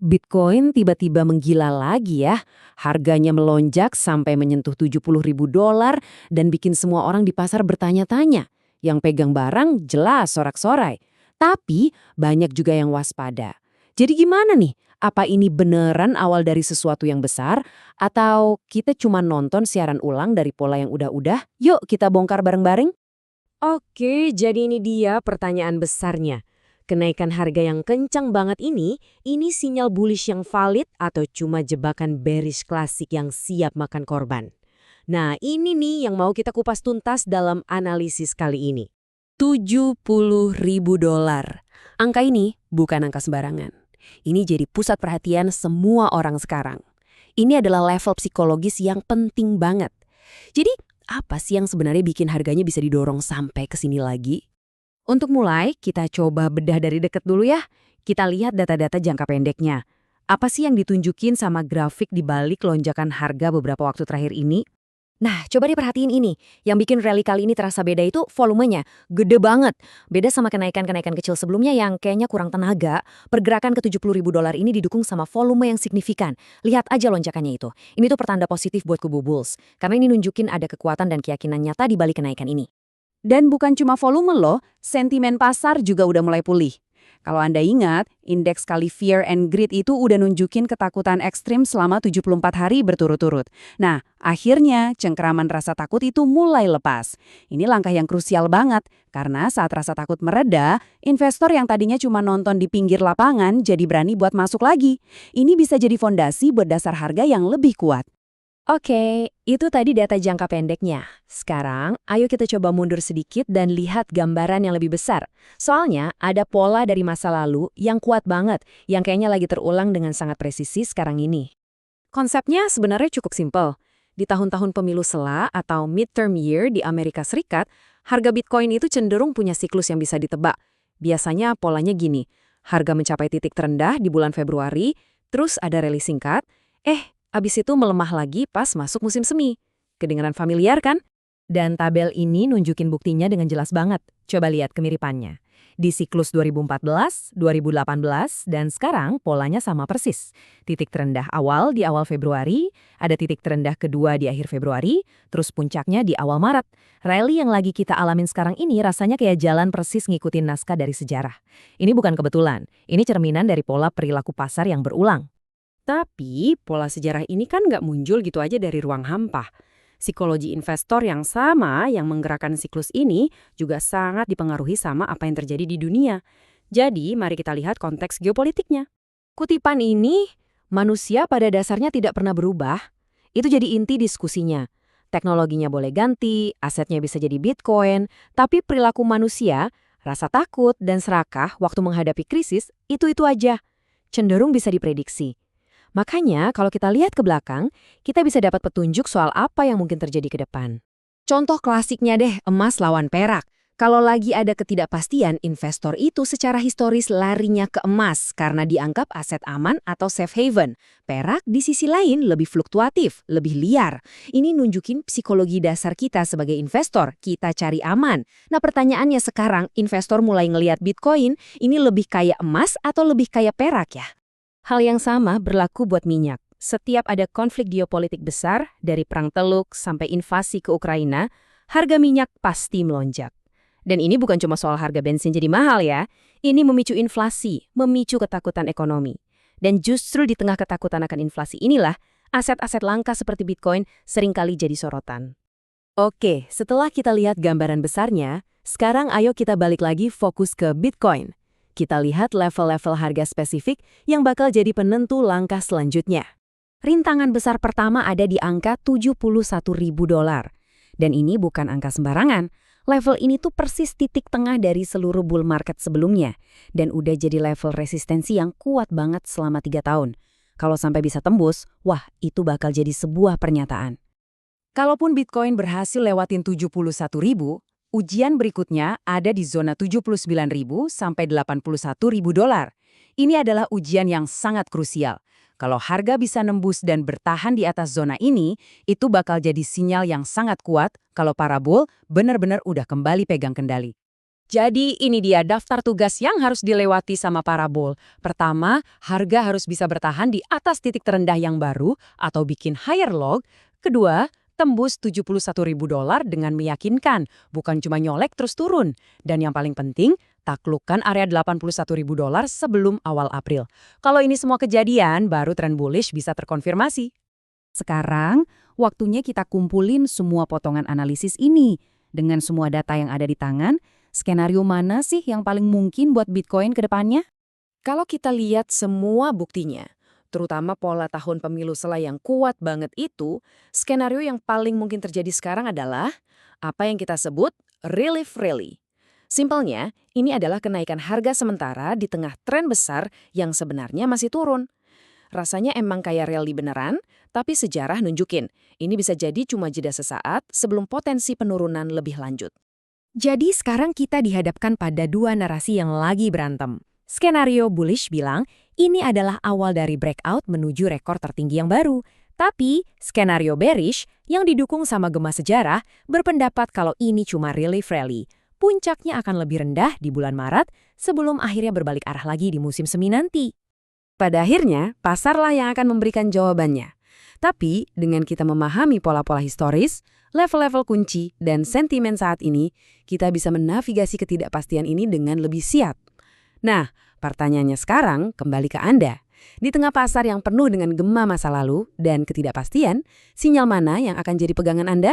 Bitcoin tiba-tiba menggila lagi ya. Harganya melonjak sampai menyentuh $70.000 dan bikin semua orang di pasar bertanya-tanya. Yang pegang barang jelas sorak-sorai. Tapi banyak juga yang waspada. Jadi gimana nih? Apa ini beneran awal dari sesuatu yang besar? Atau kita cuma nonton siaran ulang dari pola yang udah-udah? Yuk kita bongkar bareng-bareng. Oke, jadi ini dia pertanyaan besarnya. Kenaikan harga yang kencang banget ini sinyal bullish yang valid atau cuma jebakan bearish klasik yang siap makan korban? Nah, ini nih yang mau kita kupas tuntas dalam analisis kali ini. $70.000. Angka ini bukan angka sembarangan. Ini jadi pusat perhatian semua orang sekarang. Ini adalah level psikologis yang penting banget. Jadi, apa sih yang sebenarnya bikin harganya bisa didorong sampai ke sini lagi? Untuk mulai, kita coba bedah dari dekat dulu ya. Kita lihat data-data jangka pendeknya. Apa sih yang ditunjukin sama grafik di balik lonjakan harga beberapa waktu terakhir ini? Nah, coba diperhatiin ini. Yang bikin rally kali ini terasa beda itu volumenya. Gede banget. Beda sama kenaikan-kenaikan kecil sebelumnya yang kayaknya kurang tenaga. Pergerakan ke $70.000 ini didukung sama volume yang signifikan. Lihat aja lonjakannya itu. Ini tuh pertanda positif buat kubu bulls. Karena ini nunjukin ada kekuatan dan keyakinan nyata di balik kenaikan ini. Dan bukan cuma volume loh, sentimen pasar juga udah mulai pulih. Kalau Anda ingat, indeks kali fear and greed itu udah nunjukin ketakutan ekstrim selama 74 hari berturut-turut. Nah, akhirnya cengkeraman rasa takut itu mulai lepas. Ini langkah yang krusial banget, karena saat rasa takut mereda, investor yang tadinya cuma nonton di pinggir lapangan jadi berani buat masuk lagi. Ini bisa jadi fondasi buat dasar harga yang lebih kuat. Oke, itu tadi data jangka pendeknya. Sekarang, ayo kita coba mundur sedikit dan lihat gambaran yang lebih besar. Soalnya, ada pola dari masa lalu yang kuat banget, yang kayaknya lagi terulang dengan sangat presisi sekarang ini. Konsepnya sebenarnya cukup simpel. Di tahun-tahun pemilu sela atau midterm year di Amerika Serikat, harga Bitcoin itu cenderung punya siklus yang bisa ditebak. Biasanya polanya gini, harga mencapai titik terendah di bulan Februari, terus ada rally singkat, abis itu melemah lagi pas masuk musim semi. Kedengaran familiar kan? Dan tabel ini nunjukin buktinya dengan jelas banget. Coba lihat kemiripannya. Di siklus 2014, 2018, dan sekarang polanya sama persis. Titik terendah awal di awal Februari, ada titik terendah kedua di akhir Februari, terus puncaknya di awal Maret. Rally yang lagi kita alamin sekarang ini rasanya kayak jalan persis ngikutin naskah dari sejarah. Ini bukan kebetulan, ini cerminan dari pola perilaku pasar yang berulang. Tapi, pola sejarah ini kan nggak muncul gitu aja dari ruang hampa. Psikologi investor yang sama yang menggerakkan siklus ini juga sangat dipengaruhi sama apa yang terjadi di dunia. Jadi, mari kita lihat konteks geopolitiknya. Kutipan ini, manusia pada dasarnya tidak pernah berubah. Itu jadi inti diskusinya. Teknologinya boleh ganti, asetnya bisa jadi Bitcoin, tapi perilaku manusia, rasa takut dan serakah waktu menghadapi krisis, itu-itu aja. Cenderung bisa diprediksi. Makanya, kalau kita lihat ke belakang, kita bisa dapat petunjuk soal apa yang mungkin terjadi ke depan. Contoh klasiknya deh, emas lawan perak. Kalau lagi ada ketidakpastian, investor itu secara historis larinya ke emas karena dianggap aset aman atau safe haven. Perak di sisi lain lebih fluktuatif, lebih liar. Ini nunjukin psikologi dasar kita sebagai investor, kita cari aman. Nah pertanyaannya sekarang, investor mulai ngelihat Bitcoin, ini lebih kayak emas atau lebih kayak perak ya? Hal yang sama berlaku buat minyak. Setiap ada konflik geopolitik besar, dari Perang Teluk sampai invasi ke Ukraina, harga minyak pasti melonjak. Dan ini bukan cuma soal harga bensin jadi mahal ya. Ini memicu inflasi, memicu ketakutan ekonomi. Dan justru di tengah ketakutan akan inflasi inilah, aset-aset langka seperti Bitcoin seringkali jadi sorotan. Oke, setelah kita lihat gambaran besarnya, sekarang ayo kita balik lagi fokus ke Bitcoin. Kita lihat level-level harga spesifik yang bakal jadi penentu langkah selanjutnya. Rintangan besar pertama ada di angka $71.000. Dan ini bukan angka sembarangan. Level ini tuh persis titik tengah dari seluruh bull market sebelumnya. Dan udah jadi level resistensi yang kuat banget selama 3 tahun. Kalau sampai bisa tembus, wah itu bakal jadi sebuah pernyataan. Kalaupun Bitcoin berhasil lewatin 71.000, ujian berikutnya ada di zona 79.000 sampai $81.000. Ini adalah ujian yang sangat krusial. Kalau harga bisa nembus dan bertahan di atas zona ini, itu bakal jadi sinyal yang sangat kuat kalau para bull benar-benar udah kembali pegang kendali. Jadi ini dia daftar tugas yang harus dilewati sama para bull. Pertama, harga harus bisa bertahan di atas titik terendah yang baru atau bikin higher log. Kedua, tembus $71.000 dengan meyakinkan, bukan cuma nyolek terus turun. Dan yang paling penting, taklukkan area $81.000 sebelum awal April. Kalau ini semua kejadian, baru tren bullish bisa terkonfirmasi. Sekarang, waktunya kita kumpulin semua potongan analisis ini. Dengan semua data yang ada di tangan, skenario mana sih yang paling mungkin buat Bitcoin ke depannya? Kalau kita lihat semua buktinya, terutama pola tahun pemilu sela yang kuat banget itu, skenario yang paling mungkin terjadi sekarang adalah apa yang kita sebut relief rally. Simpelnya, ini adalah kenaikan harga sementara di tengah tren besar yang sebenarnya masih turun. Rasanya emang kayak rally beneran, tapi sejarah nunjukin ini bisa jadi cuma jeda sesaat sebelum potensi penurunan lebih lanjut. Jadi sekarang kita dihadapkan pada dua narasi yang lagi berantem. Skenario bullish bilang ini adalah awal dari breakout menuju rekor tertinggi yang baru. Tapi skenario bearish yang didukung sama gema sejarah berpendapat kalau ini cuma relief rally. Puncaknya akan lebih rendah di bulan Maret sebelum akhirnya berbalik arah lagi di musim semi nanti. Pada akhirnya, pasarlah yang akan memberikan jawabannya. Tapi, dengan kita memahami pola-pola historis, level-level kunci, dan sentimen saat ini, kita bisa menavigasi ketidakpastian ini dengan lebih siap. Nah, pertanyaannya sekarang kembali ke Anda. Di tengah pasar yang penuh dengan gema masa lalu dan ketidakpastian, sinyal mana yang akan jadi pegangan Anda?